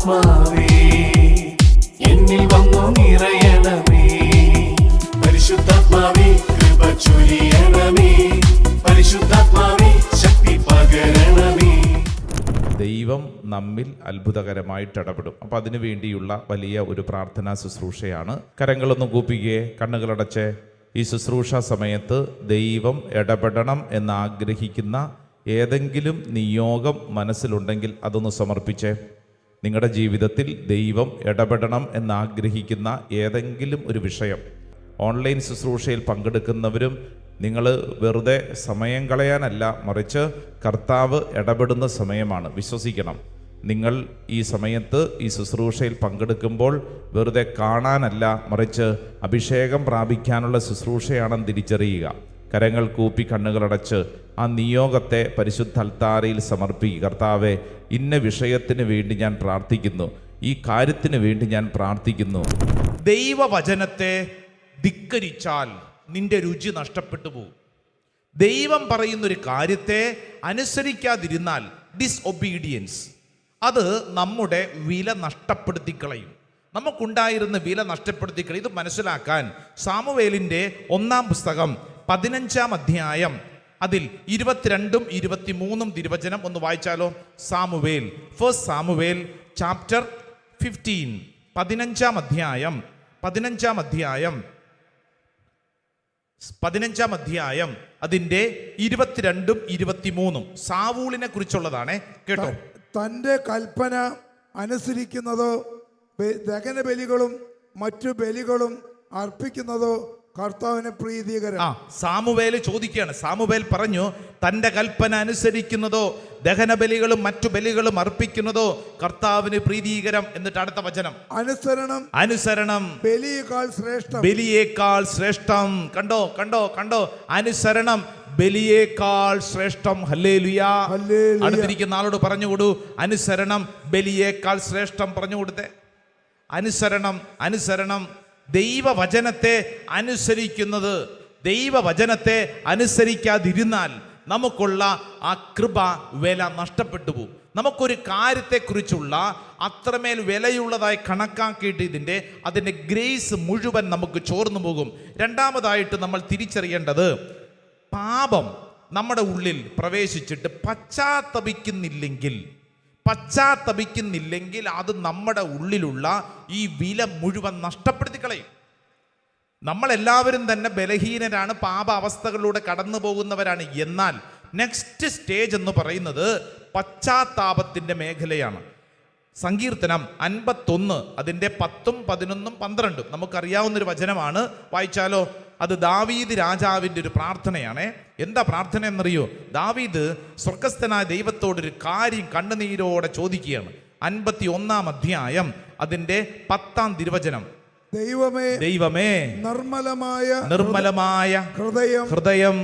പരിശുദ്ധാത്മാവേ എന്നിൽ വന്നു നിറയണമേ. പരിശുദ്ധാത്മാവേ കൃപ ചൊരിയണമേ. പരിശുദ്ധാത്മാവേ ശക്തി പകരണമേ. ദൈവം നമ്മിൽ അത്ഭുതകരമായിട്ട് ഇടപെടും. അപ്പം അതിനു വേണ്ടിയുള്ള വലിയ ഒരു പ്രാർത്ഥനാ ശുശ്രൂഷയാണ്. കരങ്ങളൊന്നും കൂപ്പിക്കുകയെ, കണ്ണുകളടച്ച് ഈ ശുശ്രൂഷ സമയത്ത് ദൈവം ഇടപെടണം എന്നാഗ്രഹിക്കുന്ന ഏതെങ്കിലും നിയോഗം മനസ്സിലുണ്ടെങ്കിൽ അതൊന്ന് സമർപ്പിച്ചേ. നിങ്ങളുടെ ജീവിതത്തിൽ ദൈവം ഇടപെടണം എന്നാഗ്രഹിക്കുന്ന ഏതെങ്കിലും ഒരു വിഷയം, ഓൺലൈൻ ശുശ്രൂഷയിൽ പങ്കെടുക്കുന്നവരും നിങ്ങൾ വെറുതെ സമയം കളയാനല്ല, മറിച്ച് കർത്താവ് ഇടപെടുന്ന സമയമാണ്. വിശ്വസിക്കണം, നിങ്ങൾ ഈ സമയത്ത് ഈ ശുശ്രൂഷയിൽ പങ്കെടുക്കുമ്പോൾ വെറുതെ കാണാനല്ല, മറിച്ച് അഭിഷേകം പ്രാപിക്കാനുള്ള ശുശ്രൂഷയാണെന്ന് തിരിച്ചറിയുക. കരങ്ങൾ കൂപ്പി കണ്ണുകളടച്ച് ആ നിയോഗത്തെ പരിശുദ്ധ അൽത്താരയിൽ സമർപ്പിക്കുക. കർത്താവെ, ഇന്ന വിഷയത്തിന് വേണ്ടി ഞാൻ പ്രാർത്ഥിക്കുന്നു, ഈ കാര്യത്തിന് വേണ്ടി ഞാൻ പ്രാർത്ഥിക്കുന്നു. ദൈവവചനത്തെ ധിക്കരിച്ചാൽ നിന്റെ രുചി നഷ്ടപ്പെട്ടു പോകും. ദൈവം പറയുന്നൊരു കാര്യത്തെ അനുസരിക്കാതിരുന്നാൽ ഡിസൊബീഡിയൻസ്, അത് നമ്മുടെ വില നഷ്ടപ്പെടുത്തിക്കളയും. നമുക്കുണ്ടായിരുന്ന വില നഷ്ടപ്പെടുത്തിക്കളയും. ഇത് മനസ്സിലാക്കാൻ സാമുവേലിൻ്റെ 1-ാം പുസ്തകം 15-ാം അധ്യായം അതിൽ 22-ഉം 23-ഉം തിരുവചനം ഒന്ന് വായിച്ചാലോ? സാമുവേൽ, ഫസ്റ്റ് സാമുവേൽ ചാപ്റ്റർ 15, 15-ാം അധ്യായം അതിൻ്റെ 22-ഉം 23-ഉം സാവൂളിനെ കുറിച്ചുള്ളതാണ്. കേട്ടോ. തൻ്റെ കൽപ്പന അനുസരിക്കുന്നതോ ദഹനബലികളും മറ്റു ബലികളും അർപ്പിക്കുന്നതോ കർത്താവിന് പ്രീതികരം. സാമുവേല് ചോദിക്കുകയാണ്. സാമുവേൽ പറഞ്ഞു, തൻ്റെ കൽപ്പന അനുസരിക്കുന്നതോ ദഹനബലികളും മറ്റു ബലികളും അർപ്പിക്കുന്നതോ കർത്താവിന് പ്രീതികരം. എന്നിട്ട് അടുത്ത വചനം, അനുസരണം ബലിയേക്കാൾ ശ്രേഷ്ഠം. കണ്ടോ, അനുസരണം ബലിയേക്കാൾ ശ്രേഷ്ഠം. ഹല്ലേലൂയാ. അടുത്തിരിക്കുന്ന ആളോട് പറഞ്ഞുകൊടു, അനുസരണം ബലിയേക്കാൾ ശ്രേഷ്ഠം. പറഞ്ഞു കൊടുത്തേ. അനുസരണം ദൈവവചനത്തെ അനുസരിക്കുന്നത്. ദൈവവചനത്തെ അനുസരിക്കാതിരുന്നാൽ നമുക്കുള്ള ആ കൃപ വില നഷ്ടപ്പെട്ടു പോകും. നമുക്കൊരു കാര്യത്തെക്കുറിച്ചുള്ള അത്രമേൽ വിലയുള്ളതായി കണക്കാക്കിയിട്ട് അതിൻ്റെ ഗ്രേസ് മുഴുവൻ നമുക്ക് ചോർന്നു പോകും. രണ്ടാമതായിട്ട് നമ്മൾ തിരിച്ചറിയേണ്ടത്, പാപം നമ്മുടെ ഉള്ളിൽ പ്രവേശിച്ചിട്ട് പശ്ചാത്തപിക്കുന്നില്ലെങ്കിൽ അത് നമ്മുടെ ഉള്ളിലുള്ള ഈ വില മുഴുവൻ നഷ്ടപ്പെടുത്തി കളയും. നമ്മളെല്ലാവരും തന്നെ ബലഹീനരാണ്, പാപ അവസ്ഥകളിലൂടെ കടന്നു പോകുന്നവരാണ്. എന്നാൽ നെക്സ്റ്റ് സ്റ്റേജ് എന്ന് പറയുന്നത് പശ്ചാത്താപത്തിൻ്റെ മേഖലയാണ്. സങ്കീർത്തനം 51 അതിൻ്റെ 10, 11, 12 നമുക്കറിയാവുന്നൊരു വചനമാണ്. വായിച്ചാലോ? അത് ദാവീദ് രാജാവിൻ്റെ ഒരു പ്രാർത്ഥനയാണ്. എന്താ പ്രാർത്ഥന എന്നറിയോ? ദാവീദ് സ്വർഗസ്ഥനായ ദൈവത്തോടൊരു കാര്യം കണ്ണുനീരോടെ ചോദിക്കുകയാണ്. 51-ാം അധ്യായം അതിൻ്റെ 10-ാം തിരുവചനം, ദൈവമേ നിർമ്മലമായ ഹൃദയം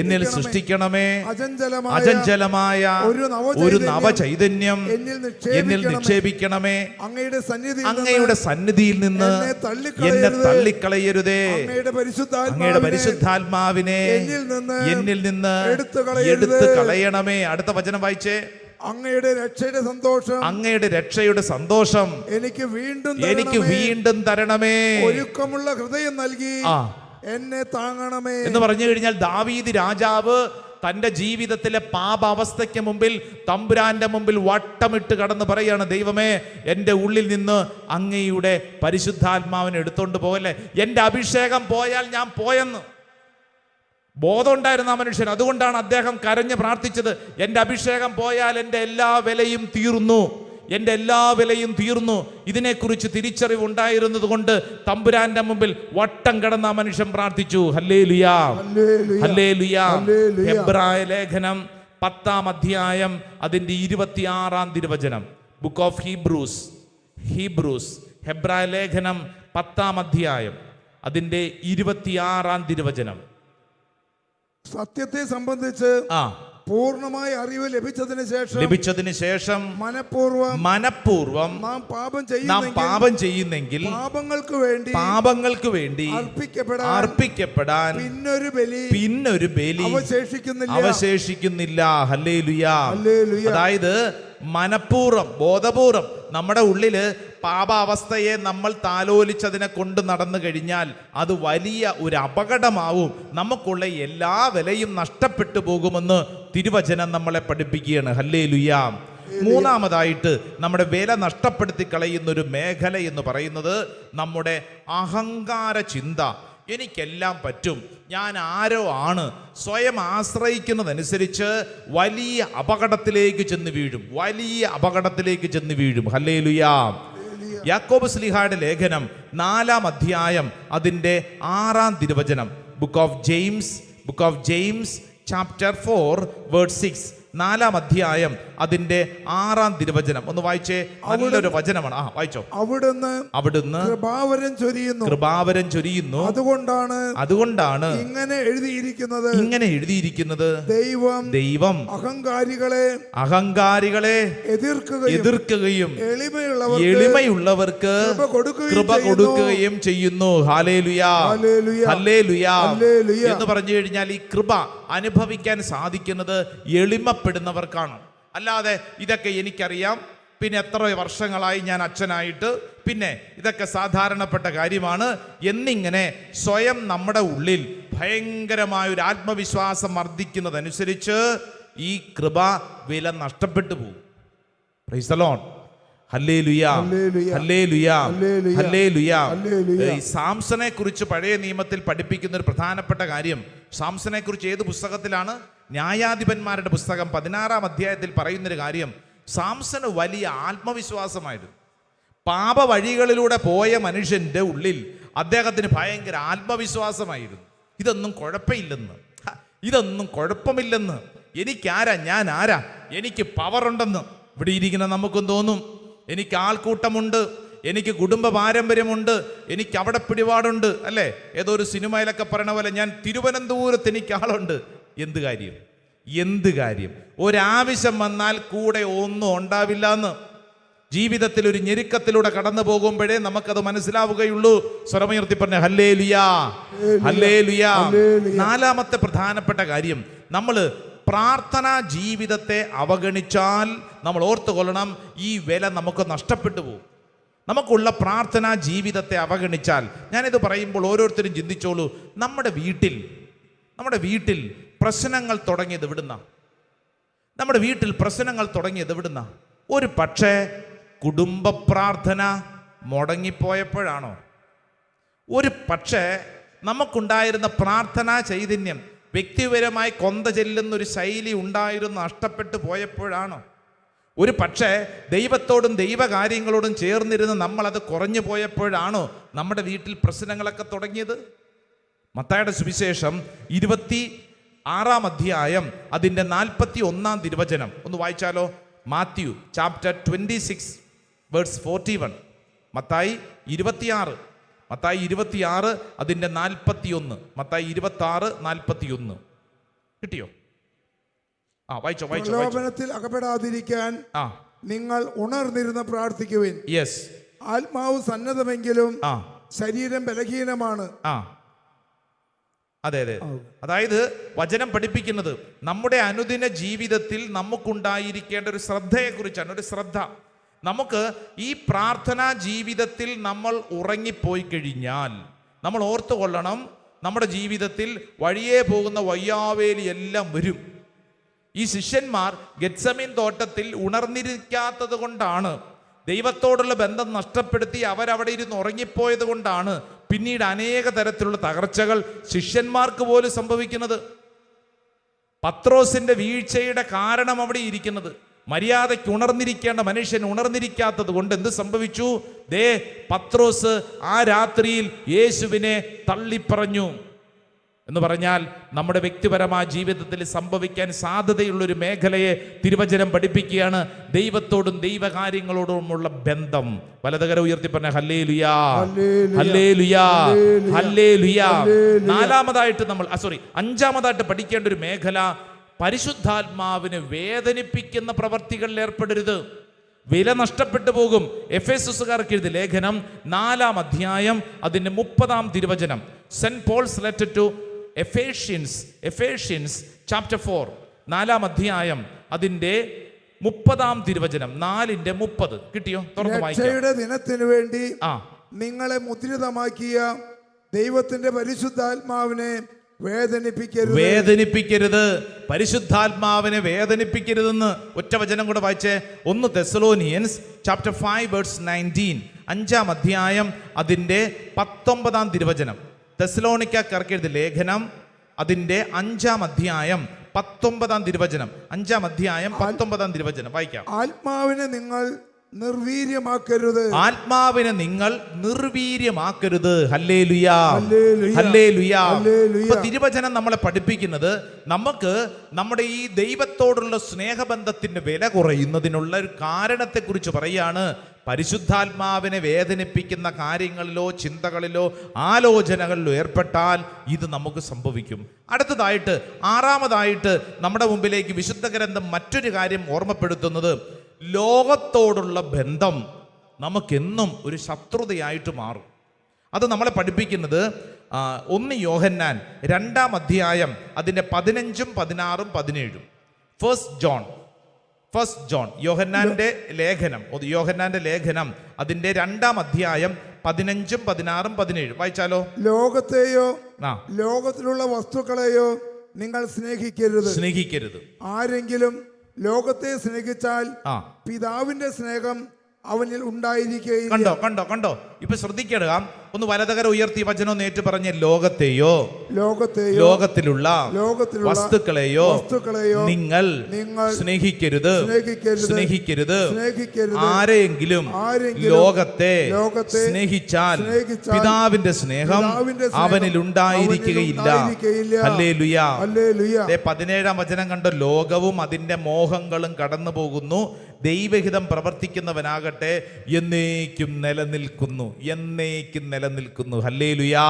എന്നിൽ സൃഷ്ടിക്കണമേ, അചഞ്ചലമായ ഒരു നവചൈതന്യം എന്നിൽ നിക്ഷേപിക്കണമേ. അങ്ങയുടെ സന്നിധിയിൽ നിന്ന് എന്നെ തള്ളിക്കളയരുതേ. അങ്ങയുടെ പരിശുദ്ധാത്മാവിനെ എന്നിൽ നിന്ന് എടുത്തു കളയണമേ. അടുത്ത വചനം വായിച്ചേ. അങ്ങയുടെ രക്ഷയുടെ സന്തോഷം എനിക്ക് വീണ്ടും തരണമേ. ഒരുക്കമുള്ള ഹൃദയം നൽകി എന്നെ താങ്ങണമേ എന്ന് പറഞ്ഞു കഴിഞ്ഞാൽ, ദാവീദ് രാജാവ് തൻ്റെ ജീവിതത്തിലെ പാപാവസ്ഥയ്ക്ക് മുമ്പിൽ തമ്പുരാന്റെ മുമ്പിൽ വട്ടമിട്ട് കടന്ന് പറയാണ്, ദൈവമേ, എൻ്റെ ഉള്ളിൽ നിന്ന് അങ്ങയുടെ പരിശുദ്ധാത്മാവിനെ എടുത്തോണ്ട് പോകല്ലേ. എൻ്റെ അഭിഷേകം പോയാൽ ഞാൻ പോയെന്ന് ബോധമുണ്ടായിരുന്ന ആ മനുഷ്യൻ. അതുകൊണ്ടാണ് അദ്ദേഹം കരഞ്ഞ് പ്രാർത്ഥിച്ചത്, എൻ്റെ അഭിഷേകം പോയാൽ എൻ്റെ എല്ലാ വിലയും തീർന്നു. ഇതിനെക്കുറിച്ച് തിരിച്ചറിവുണ്ടായിരുന്നത് കൊണ്ട് തമ്പുരാന്റെ മുമ്പിൽ വട്ടം കിടന്ന ആ മനുഷ്യൻ പ്രാർത്ഥിച്ചു. ഹല്ലേലൂയാ, ഹല്ലേലൂയാ. ഹെബ്രായ ലേഖനം 10-ാം അധ്യായം അതിൻ്റെ 26-ാം തിരുവചനം, ബുക്ക് ഓഫ് ഹീബ്രൂസ് ഹെബ്രായ ലേഖനം 10-ാം അധ്യായം അതിൻ്റെ 26-ാം തിരുവചനം. സത്യത്തെ സംബന്ധിച്ച് പൂർണ്ണമായ അറിവ് ലഭിച്ചതിന് ശേഷം മനഃപൂർവം നാം പാപം ചെയ്യുന്നെങ്കിൽ പാപങ്ങൾക്ക് വേണ്ടി അർപ്പിക്കപ്പെടാൻ പിന്നൊരു ബലി അവശേഷിക്കുന്നില്ല. ഹല്ലേലൂയ. അതായത് മനഃപൂർവ്വം, ബോധപൂർവം നമ്മുടെ ഉള്ളില് പാപാവസ്ഥയെ നമ്മൾ താലോലിച്ചതിനെ കൊണ്ട് നടന്നു കഴിഞ്ഞാൽ അത് വലിയ ഒരു അപകടമാവും. നമുക്കുള്ള എല്ലാ വിലയും നഷ്ടപ്പെട്ടു പോകുമെന്ന് തിരുവചനം നമ്മളെ പഠിപ്പിക്കുകയാണ്. ഹല്ലേലൂയാ. മൂന്നാമതായിട്ട് നമ്മുടെ വില നഷ്ടപ്പെടുത്തി കളയുന്ന ഒരു മേഖല എന്ന് പറയുന്നത് നമ്മുടെ അഹങ്കാര ചിന്ത. എനിക്കെല്ലാം പറ്റും, ഞാൻ ആരോ ആണ്, സ്വയം ആശ്രയിക്കുന്നതനുസരിച്ച് വലിയ അപകടത്തിലേക്ക് ചെന്ന് വീഴും, വലിയ അപകടത്തിലേക്ക് ചെന്ന് വീഴും. ഹല്ലേലൂയാ. യാക്കോബ് ശ്ലീഹായുടെ ലേഖനം 4-ാം അധ്യായം അതിൻ്റെ 6-ാം തിരുവചനം. Book of James chapter 4 verse 6. 4-ാം അധ്യായം അതിന്റെ 6-ാം തിരുവചനം ഒന്ന് വായിച്ചേ. നല്ലൊരു വചനമാണ്. വായിച്ചോ. അവിടുന്ന് കൃപാവരം ചൊരിയുന്നു, അതുകൊണ്ടാണ് ഇങ്ങനെ എഴുതിയിരിക്കുന്നത് ദൈവം അഹങ്കാരികളെ എതിർക്കുകയും എളിമയുള്ളവർക്ക് കൃപ കൊടുക്കുകയും ചെയ്യുന്നു. ഹല്ലേലൂയാ, ഹല്ലേലൂയാ എന്ന് പറഞ്ഞു കഴിഞ്ഞാൽ ഈ കൃപ അനുഭവിക്കാൻ സാധിക്കുന്നത് എളിമപ്പെടുന്നവർക്കാണ്. അല്ലാതെ ഇതൊക്കെ എനിക്കറിയാം, പിന്നെ എത്ര വർഷങ്ങളായി ഞാൻ അച്ഛനായിട്ട്, പിന്നെ ഇതൊക്കെ സാധാരണപ്പെട്ട കാര്യമാണ് എന്നിങ്ങനെ സ്വയം നമ്മുടെ ഉള്ളിൽ ഭയങ്കരമായൊരു ആത്മവിശ്വാസം വർദ്ധിക്കുന്നതനുസരിച്ച് ഈ കൃപ വില നഷ്ടപ്പെട്ടു പോകും. Praise the Lord. Hallelujah, hallelujah, hallelujah. ഈ സാംസനെ കുറിച്ച് പഴയ നിയമത്തിൽ പഠിപ്പിക്കുന്ന ഒരു പ്രധാനപ്പെട്ട കാര്യം, സാംസനെ കുറിച്ച് ഏത് പുസ്തകത്തിലാണ്? ന്യായാധിപന്മാരുടെ പുസ്തകം 16-ാം അധ്യായത്തിൽ പറയുന്നൊരു കാര്യം, സാംസന് വലിയ ആത്മവിശ്വാസമായിരുന്നു. പാപ വഴികളിലൂടെ പോയ മനുഷ്യന്റെ ഉള്ളിൽ അദ്ദേഹത്തിന് ഭയങ്കര ആത്മവിശ്വാസമായിരുന്നു. ഇതൊന്നും കുഴപ്പമില്ലെന്ന്, എനിക്കാരാ, ഞാൻ ആരാ, എനിക്ക് പവറുണ്ടെന്ന്. ഇവിടെ ഇരിക്കുന്ന നമുക്കും തോന്നും, എനിക്ക് ആൾക്കൂട്ടമുണ്ട്, എനിക്ക് കുടുംബ പാരമ്പര്യമുണ്ട്, എനിക്ക് അവിടെ പിടിപാടുണ്ട്, അല്ലേ? ഏതോ ഒരു സിനിമയിലൊക്കെ പറയണ പോലെ ഞാൻ തിരുവനന്തപുരത്ത് എനിക്ക് ആളുണ്ട്. എന്ത് കാര്യം? ഒരാവശ്യം വന്നാൽ കൂടെ ഒന്നും ഉണ്ടാവില്ല എന്ന്. ജീവിതത്തിൽ ഒരു ഞെരുക്കത്തിലൂടെ കടന്നു പോകുമ്പോഴേ നമുക്കത് മനസ്സിലാവുകയുള്ളൂ. സ്വരമുയർത്തി പറഞ്ഞ ഹല്ലേലൂയാ, ഹല്ലേലൂയാ. 4-ാമത്തെ പ്രധാനപ്പെട്ട കാര്യം, നമ്മൾ പ്രാർത്ഥനാ ജീവിതത്തെ അവഗണിച്ചാൽ നമ്മൾ ഓർത്തുകൊള്ളണം, ഈ വില നമുക്ക് നഷ്ടപ്പെട്ടു പോകും. നമുക്കുള്ള പ്രാർത്ഥനാ ജീവിതത്തെ അവഗണിച്ചാൽ, ഞാനിത് പറയുമ്പോൾ ഓരോരുത്തരും ചിന്തിച്ചോളൂ, നമ്മുടെ വീട്ടിൽ പ്രശ്നങ്ങൾ തുടങ്ങിയത് എവിടുന്ന? ഒരു പക്ഷേ കുടുംബ പ്രാർത്ഥന മുടങ്ങിപ്പോയപ്പോഴാണോ? ഒരു പക്ഷേ നമുക്കുണ്ടായിരുന്ന പ്രാർത്ഥനാ ചൈതന്യം, വ്യക്തിപരമായി കൊന്ത ചെല്ലുന്നൊരു ശൈലി ഉണ്ടായിരുന്നു, നഷ്ടപ്പെട്ടു പോയപ്പോഴാണോ? ഒരു പക്ഷേ ദൈവത്തോടും ദൈവകാര്യങ്ങളോടും ചേർന്നിരുന്ന് നമ്മളത് കുറഞ്ഞു പോയപ്പോഴാണോ നമ്മുടെ വീട്ടിൽ പ്രശ്നങ്ങളൊക്കെ തുടങ്ങിയത്? മത്തായിയുടെ സുവിശേഷം 26-ാം അധ്യായം അതിൻ്റെ 41-ാം തിരുവചനം ഒന്ന് വായിച്ചാലോ? Matthew chapter 26 verse 41. മത്തായി 26 അതിൻ്റെ 41. മത്തായി 26:41 കിട്ടിയോ? വായിച്ചോ. പ്രലോഭനത്തിൽ അകപ്പെടാതിരിക്കാൻ നിങ്ങൾ ഉണർന്നിരുന്ന് പ്രാർത്ഥിക്കുവിൻ. യെസ്. ആത്മാവ് സന്നദ്ധമെങ്കിലും ശരീരം ബലഹീനമാണ്. അതെ. അതായത് വചനം പഠിപ്പിക്കുന്നത് നമ്മുടെ അനുദിന ജീവിതത്തിൽ നമുക്കുണ്ടായിരിക്കേണ്ട ഒരു ശ്രദ്ധയെക്കുറിച്ചാണ്. ഒരു ശ്രദ്ധ. നമുക്ക് ഈ പ്രാർത്ഥനാ ജീവിതത്തിൽ നമ്മൾ ഉറങ്ങിപ്പോയി കഴിഞ്ഞാൽ നമ്മൾ ഓർത്തുകൊള്ളണം, നമ്മുടെ ജീവിതത്തിൽ വഴിയേ പോകുന്ന വയ്യാവേലി എല്ലാം വരും. ഈ ശിഷ്യന്മാർ ഗെത്സമീൻ തോട്ടത്തിൽ ഉണർന്നിരിക്കാത്തത് കൊണ്ടാണ്, ദൈവത്തോടുള്ള ബന്ധം നഷ്ടപ്പെടുത്തി അവരവിടെ ഇരുന്ന് ഉറങ്ങിപ്പോയത് കൊണ്ടാണ് പിന്നീട് അനേക തരത്തിലുള്ള തകർച്ചകൾ ശിഷ്യന്മാർക്ക് പോലും സംഭവിക്കുന്നത്. പത്രോസിന്റെ വീഴ്ചയുടെ കാരണം അവിടെ ഇരിക്കുന്നത്, മര്യാദയ്ക്ക് ഉണർന്നിരിക്കേണ്ട മനുഷ്യൻ ഉണർന്നിരിക്കാത്തത് കൊണ്ട് എന്ത് സംഭവിച്ചു? പത്രോസ് ആ രാത്രിയിൽ യേശുവിനെ തള്ളിപ്പറഞ്ഞു എന്ന് പറഞ്ഞാൽ നമ്മുടെ വ്യക്തിപരമായ ജീവിതത്തിൽ സംഭവിക്കാൻ സാധ്യതയുള്ളൊരു മേഖലയെ തിരുവചനം പഠിപ്പിക്കുകയാണ്. ദൈവത്തോടും ദൈവകാര്യങ്ങളോടുമുള്ള ബന്ധം. വലതുകര ഉയർത്തി പറഞ്ഞ ഹല്ലേലൂയാ, ഹല്ലേലൂയാ, ഹല്ലേലൂയാ. അഞ്ചാമതായിട്ട് പഠിക്കേണ്ട ഒരു മേഖല, പരിശുദ്ധാത്മാവിന് വേദനിപ്പിക്കുന്ന പ്രവർത്തികളിൽ ഏർപ്പെടരുത്. വില നഷ്ടപ്പെട്ടു പോകും. എഫേസുകാർക്ക് എഴുതിയ ലേഖനം 4-ാം അധ്യായം അതിന്റെ 30-ാം തിരുവചനം. Saint Paul's letter to Ephesians chapter 4 4-ാം അധ്യായം അതിൻ്റെ 30-ാം തിരുവചനം 4:30 കിട്ടിയോ? തുറന്ന് വായിക്കാം. രക്ഷയുടെ ദിനത്തിനു വേണ്ടി ആ നിങ്ങളെ മുദ്രിതമാക്കിയ ദൈവത്തിന്റെ പരിശുദ്ധാത്മാവിനെ വേദനിപ്പിക്കരുത്. പരിശുദ്ധാത്മാവിനെ വേദനിപ്പിക്കരുതെന്ന് ഒറ്റ വചനം കൂടെ വായിച്ചേ. 1 തെസ്സലോനിയൻസ് ചാപ്റ്റർ 5 വേഴ്സ് 19, 5-ാം അധ്യായം അതിൻ്റെ 19-ാം തിരുവചനം. തെസ്സലോനിക്കർക്ക് എഴുതിയ ലേഖനം അതിൻ്റെ 5-ാം അധ്യായം 19-ാം തിരുവചനം. 5-ാം അധ്യായം 19-ാം തിരുവചനം വായിക്കാം. ആത്മാവിനെ നിങ്ങൾ നിർവീര്യമാക്കരുത്. ആത്മാവിനെ നിങ്ങൾ നിർവീര്യമാക്കരുത്. Hallelujah, hallelujah. അപ്പൊ തിരുവചനം നമ്മളെ പഠിപ്പിക്കുന്നത് നമുക്ക് നമ്മുടെ ഈ ദൈവത്തോടുള്ള സ്നേഹബന്ധത്തിന്റെ വില കുറയുന്നതിനുള്ള ഒരു കാരണത്തെക്കുറിച്ച് പറയാണ്. പരിശുദ്ധാത്മാവിനെ വേദനിപ്പിക്കുന്ന കാര്യങ്ങളിലോ ചിന്തകളിലോ ആലോചനകളിലോ ഏർപ്പെട്ടാൽ ഇത് നമുക്ക് സംഭവിക്കും. അടുത്തതായിട്ട് 6-ാമതായിട്ട് നമ്മുടെ മുമ്പിലേക്ക് വിശുദ്ധ ഗ്രന്ഥം മറ്റൊരു കാര്യം ഓർമ്മപ്പെടുത്തുന്നത്, ലോകത്തോടുള്ള ബന്ധം നമുക്കെന്നും ഒരു ശത്രുതയായിട്ട് മാറും. അത് നമ്മളെ പഠിപ്പിക്കുന്നത് 1 യോഹന്നാൻ 2-ാം അധ്യായം അതിൻ്റെ 15, 16, 17. ഫസ്റ്റ് ജോൺ യോഹന്നാന്റെ ലേഖനം അതിൻ്റെ 2-ാം അധ്യായം 15, 16, 17 വായിച്ചാലോ. ലോകത്തെയോ ലോകത്തിലുള്ള വസ്തുക്കളെയോ നിങ്ങൾ സ്നേഹിക്കരുത്. ആരെങ്കിലും ലോകത്തെ സ്നേഹിച്ചാൽ പിതാവിന്റെ സ്നേഹം അവനിൽ ഉണ്ടായിരിക്കുകയില്ല. കണ്ടോ ഇപ്പൊ ശ്രദ്ധിക്കുക. ഒന്ന് വലതുകര ഉയർത്തി വചനം നേറ്റു പറഞ്ഞ്, ലോകത്തെയോ ലോകത്തിലുള്ള വസ്തുക്കളെയോ നിങ്ങൾ സ്നേഹിക്കരുത്. ആരെങ്കിലും ലോകത്തെ സ്നേഹിച്ചാൽ പിതാവിന്റെ സ്നേഹം അവനിൽ ഉണ്ടായിരിക്കുകയില്ല. ഹല്ലേലൂയ. 17-ാം വചനം കണ്ടോ, ലോകവും അതിന്റെ മോഹങ്ങളും കടന്നു പോകുന്നു, ദൈവഹിതം പ്രവർത്തിക്കുന്നവനാകട്ടെ എന്നേക്കും നിലനിൽക്കുന്നു. ഹല്ലേലൂയാ.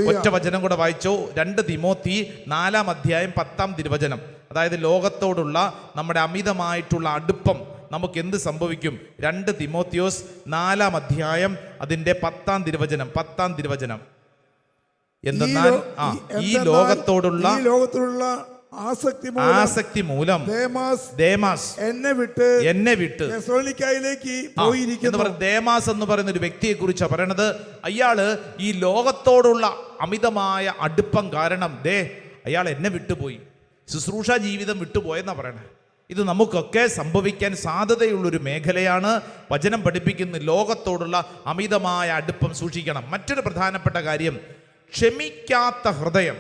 ഒറ്റ വചനം കൂടെ വായിച്ചോ. 2 തിമോത്തി 4-ാം അധ്യായം 10-ാം തിരുവചനം. അതായത് ലോകത്തോടുള്ള നമ്മുടെ അമിതമായിട്ടുള്ള അടുപ്പം നമുക്ക് എന്ത് സംഭവിക്കും? 2 തിമോത്തിയോസ് 4-ാം അധ്യായം അതിൻ്റെ 10-ാം തിരുവചനം. എന്തെന്നാൽ ഈ ലോകത്തോടുള്ള ആസക്തി മൂലം ദേമാസ് എന്നെ വിട്ട് ദേമാസ് എന്ന് പറയുന്ന ഒരു വ്യക്തിയെ കുറിച്ചാണ് പറയണത്. അയാള് ഈ ലോകത്തോടുള്ള അമിതമായ അടുപ്പം കാരണം അയാൾ എന്നെ വിട്ടുപോയി, ശുശ്രൂഷ ജീവിതം വിട്ടുപോയെന്നാ പറയണേ. ഇത് നമുക്കൊക്കെ സംഭവിക്കാൻ സാധ്യതയുള്ളൊരു മേഖലയാണ്. വചനം പഠിപ്പിക്കുന്ന ലോകത്തോടുള്ള അമിതമായ അടുപ്പം സൂക്ഷിക്കണം. മറ്റൊരു പ്രധാനപ്പെട്ട കാര്യം, ക്ഷമിക്കാത്ത ഹൃദയം.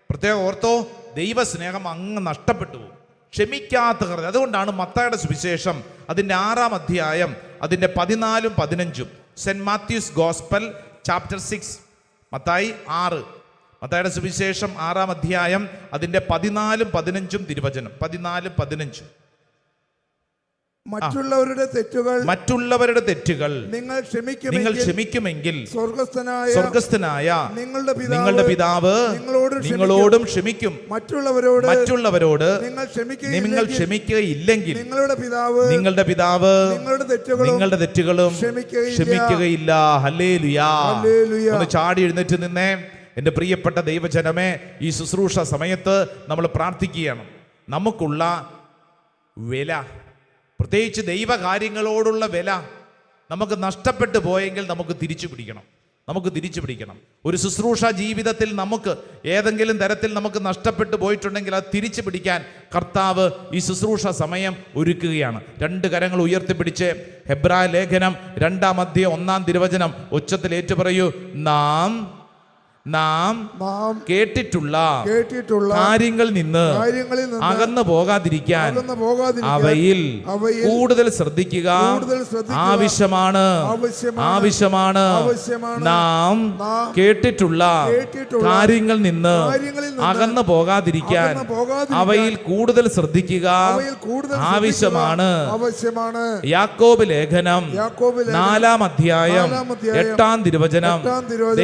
പ്രത്യേകം ഓർത്തോ, ദൈവസ്നേഹം അങ്ങ് നഷ്ടപ്പെട്ടു പോകും. ക്ഷമിക്കാത്ത ഹൃദയം. അതുകൊണ്ടാണ് മത്തായിയുടെ സുവിശേഷം അതിൻ്റെ 6-ാം അധ്യായം അതിൻ്റെ 14, 15, saint Mathews gospel chapter 6, Mathai 6, മത്തായിയുടെ സുവിശേഷം 6-ാം അധ്യായം അതിൻ്റെ 14, 15 തിരുവചനം. 14, 15. മറ്റുള്ളവരുടെ തെറ്റുകൾ നിങ്ങൾ ക്ഷമിക്കുമെങ്കിൽ സ്വർഗസ്ഥനായ നിങ്ങളുടെ പിതാവ് നിങ്ങളോടും ക്ഷമിക്കും. മറ്റുള്ളവരോട് നിങ്ങൾ ക്ഷമിക്കുകയില്ലെങ്കിൽ നിങ്ങളുടെ പിതാവ് നിങ്ങളുടെ തെറ്റുകളും ക്ഷമിക്കുകയില്ല. ഹല്ലേലൂയാ. ഒന്ന് ചാടി എഴുന്നേറ്റ് നിന്നേ. എൻ്റെ പ്രിയപ്പെട്ട ദൈവജനമേ, ഈ ശുശ്രൂഷ സമയത്ത് നമ്മൾ പ്രാർത്ഥിക്കുകയാണ്. നമുക്കുള്ള വില, പ്രത്യേകിച്ച് ദൈവകാര്യങ്ങളോടുള്ള വില നമുക്ക് നഷ്ടപ്പെട്ടു പോയെങ്കിൽ നമുക്ക് തിരിച്ചു പിടിക്കണം. ഒരു ശുശ്രൂഷ ജീവിതത്തിൽ നമുക്ക് ഏതെങ്കിലും തരത്തിൽ നമുക്ക് നഷ്ടപ്പെട്ടു പോയിട്ടുണ്ടെങ്കിൽ അത് തിരിച്ചു പിടിക്കാൻ കർത്താവ് ഈ ശുശ്രൂഷ സമയം ഒരുക്കുകയാണ്. 2 കരങ്ങൾ ഉയർത്തിപ്പിടിച്ച് ഹെബ്രായ ലേഖനം 2-ാം അധ്യായം 1-ാം തിരുവചനം ഉച്ചത്തിൽ ഏറ്റുപറയൂ. നാം കേട്ടിട്ടുള്ള കാര്യങ്ങളിൽ നിന്ന് അകന്നു പോകാതിരിക്കാൻ അവയിൽ കൂടുതൽ ശ്രദ്ധിക്കുക ആവശ്യമാണ്. നാം കേട്ടിട്ടുള്ള കാര്യങ്ങളിൽ നിന്ന് അകന്നു പോകാതിരിക്കാൻ അവയിൽ കൂടുതൽ ശ്രദ്ധിക്കുക ആവശ്യമാണ്. യാക്കോബ് ലേഖനം 4-ാം അധ്യായം 8-ാം തിരുവചനം.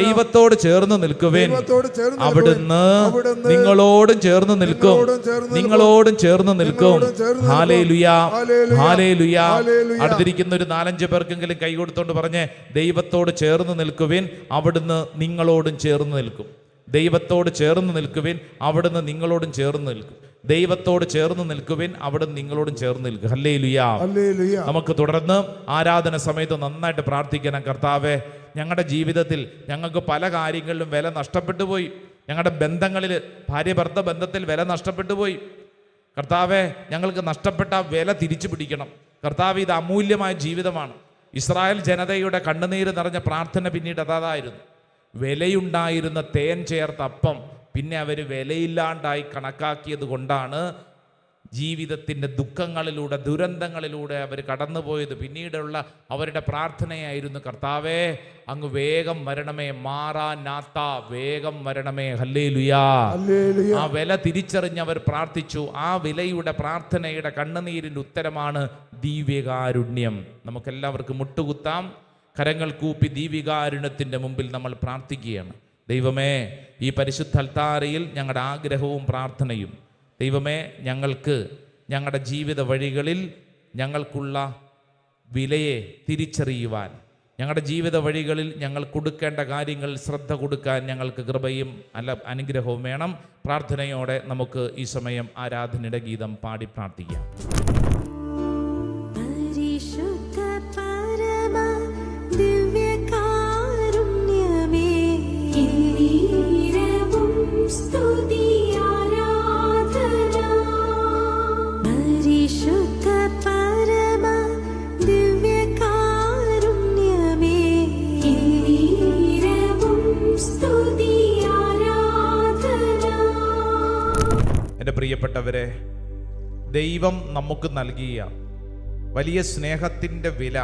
ദൈവത്തോട് ചേർന്ന് നിൽക്കുവിൻ, അവിടുന്ന് നിങ്ങളോടും ചേർന്ന് നിൽക്കും. ഹല്ലേലൂയാ, ഹല്ലേലൂയാ. അടുത്തിരിക്കുന്ന ഒരു 4-5 പേർക്കെങ്കിലും കൈ കൊടുത്തോണ്ട് പറഞ്ഞേ, ദൈവത്തോട് ചേർന്ന് നിൽക്കുവിൻ, അവിടുന്ന് നിങ്ങളോടും ചേർന്ന് നിൽക്കും. ദൈവത്തോട് ചേർന്ന് നിൽക്കുവിൻ, അവിടുന്ന് നിങ്ങളോടും ചേർന്ന് നിൽക്കും. ദൈവത്തോട് ചേർന്ന് നിൽക്കുവിൻ, അവിടെ നിങ്ങളോടും ചേർന്ന് നിൽക്കുക. ഹല്ലേലൂയാ. നമുക്ക് തുടർന്ന് ആരാധന സമയത്ത് നന്നായിട്ട് പ്രാർത്ഥിക്കണം. കർത്താവേ, ഞങ്ങളുടെ ജീവിതത്തിൽ ഞങ്ങൾക്ക് പല കാര്യങ്ങളിലും വില നഷ്ടപ്പെട്ടു പോയി. ഞങ്ങളുടെ ബന്ധങ്ങളിൽ, ഭാര്യ ഭർത്ത ബന്ധത്തിൽ വില നഷ്ടപ്പെട്ടു പോയി. കർത്താവെ, ഞങ്ങൾക്ക് നഷ്ടപ്പെട്ട വില തിരിച്ചു പിടിക്കണം. കർത്താവ്, ഇത് അമൂല്യമായ ജീവിതമാണ്. ഇസ്രായേൽ ജനതയുടെ കണ്ണുനീര് നിറഞ്ഞ പ്രാർത്ഥന പിന്നീട് അതായിരുന്നു. വിലയുണ്ടായിരുന്ന തേൻ ചേർത്ത അപ്പം പിന്നെ അവർ വിലയില്ലാണ്ടായി കണക്കാക്കിയത് കൊണ്ടാണ് ജീവിതത്തിൻ്റെ ദുഃഖങ്ങളിലൂടെ, ദുരന്തങ്ങളിലൂടെ അവർ കടന്നുപോയത്. പിന്നീടുള്ള അവരുടെ പ്രാർത്ഥനയായിരുന്നു, കർത്താവേ, അങ്ങ് വേഗം വരണമേ, മാറാനാത്ത വേഗം വരണമേ. ഹല്ലേലൂയാ. ആ വില തിരിച്ചറിഞ്ഞവർ പ്രാർത്ഥിച്ചു. ആ വിലയുടെ പ്രാർത്ഥനയുടെ കണ്ണുനീരിൻ്റെ ഉത്തരമാണ് ദിവ്യകാരുണ്യം. നമുക്കെല്ലാവർക്കും മുട്ടുകുത്താം, കരങ്ങൾ കൂപ്പി ദീപികാരുണ്യത്തിൻ്റെ മുമ്പിൽ നമ്മൾ പ്രാർത്ഥിക്കുകയാണ്. ദൈവമേ, ഈ പരിശുദ്ധ അൽത്താരയിൽ ഞങ്ങളുടെ ആഗ്രഹവും പ്രാർത്ഥനയും, ദൈവമേ, ഞങ്ങൾക്ക് ഞങ്ങളുടെ ജീവിത വഴികളിൽ ഞങ്ങൾക്കുള്ള വിലയെ തിരിച്ചറിയുവാൻ, ഞങ്ങളുടെ ജീവിത വഴികളിൽ ഞങ്ങൾ കൊടുക്കേണ്ട കാര്യങ്ങളിൽ ശ്രദ്ധ കൊടുക്കാൻ ഞങ്ങൾക്ക് കൃപയും അനുഗ്രഹവും വേണം. പ്രാർത്ഥനയോടെ നമുക്ക് ഈ സമയം ആരാധനയുടെ ഗീതം പാടി പ്രാർത്ഥിക്കാം. എൻ്റെ പ്രിയപ്പെട്ടവരെ, ദൈവം നമുക്ക് നൽകിയ വലിയ സ്നേഹത്തിൻ്റെ വില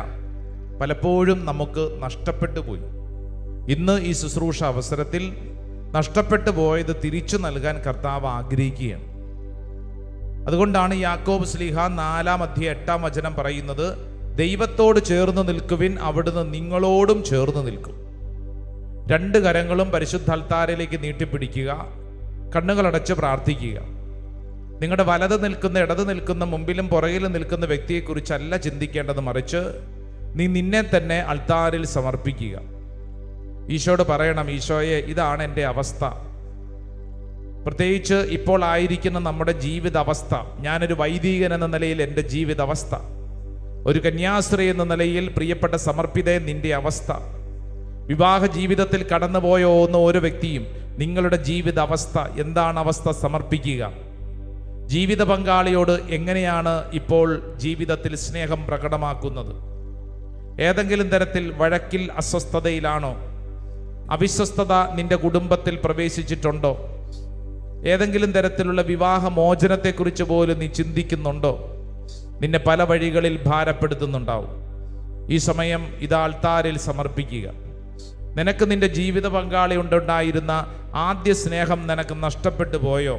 പലപ്പോഴും നമുക്ക് നഷ്ടപ്പെട്ടു പോയി. ഇന്ന് ഈ ശുശ്രൂഷ അവസരത്തിൽ നഷ്ടപ്പെട്ടു പോയത് തിരിച്ചു നൽകാൻ കർത്താവ് ആഗ്രഹിക്കുകയാണ്. അതുകൊണ്ടാണ് യാക്കോബ് ശ്ലീഹ 4:8 പറയുന്നത്, ദൈവത്തോട് ചേർന്ന് നിൽക്കുവിൻ, അവിടുന്ന് നിങ്ങളോടും ചേർന്ന് നിൽക്കും. 2 കരങ്ങളും പരിശുദ്ധ അൽത്താരയിലേക്ക് നീട്ടിപ്പിടിക്കുക, കണ്ണുകളടച്ച് പ്രാർത്ഥിക്കുക. നിങ്ങളുടെ വലത് നിൽക്കുന്ന, ഇടത് നിൽക്കുന്ന, മുമ്പിലും പുറകിലും നിൽക്കുന്ന വ്യക്തിയെക്കുറിച്ചല്ല ചിന്തിക്കേണ്ടത്, മറിച്ച് നീ നിന്നെ തന്നെ അൾത്താരിൽ സമർപ്പിക്കുക. ഈശോയോട് പറയണം, ഈശോയെ, ഇതാണ് എൻ്റെ അവസ്ഥ. പ്രത്യേകിച്ച് ഇപ്പോൾ ആയിരിക്കുന്ന നമ്മുടെ ജീവിതാവസ്ഥ, ഞാനൊരു വൈദികൻ എന്ന നിലയിൽ എൻ്റെ ജീവിതാവസ്ഥ, ഒരു കന്യാസ്ത്രീ എന്ന നിലയിൽ പ്രിയപ്പെട്ട സമർപ്പിതേ നിന്റെ അവസ്ഥ, വിവാഹ ജീവിതത്തിൽ കടന്നുപോയ ഓരോ വ്യക്തിയും നിങ്ങളുടെ ജീവിതാവസ്ഥ എന്താണ് അവസ്ഥ സമർപ്പിക്കുക. ജീവിത പങ്കാളിയോട് എങ്ങനെയാണ് ഇപ്പോൾ ജീവിതത്തിൽ സ്നേഹം പ്രകടമാക്കുന്നത്? ഏതെങ്കിലും തരത്തിൽ വഴക്കിൽ അസ്വസ്ഥതയിലാണോ? അവിശ്വസ്തത നിന്റെ കുടുംബത്തിൽ പ്രവേശിച്ചിട്ടുണ്ടോ? ഏതെങ്കിലും തരത്തിലുള്ള വിവാഹ മോചനത്തെക്കുറിച്ച് പോലും നീ ചിന്തിക്കുന്നുണ്ടോ? നിന്നെ പല വഴികളിൽ ഭാരപ്പെടുത്തുന്നുണ്ടാവും. ഈ സമയം ഇത് അൾത്താരിൽ സമർപ്പിക്കുക. നിനക്ക് നിന്റെ ജീവിത പങ്കാളി ഉണ്ടായിരുന്ന ആദ്യ സ്നേഹം നിനക്ക് നഷ്ടപ്പെട്ടു പോയോ?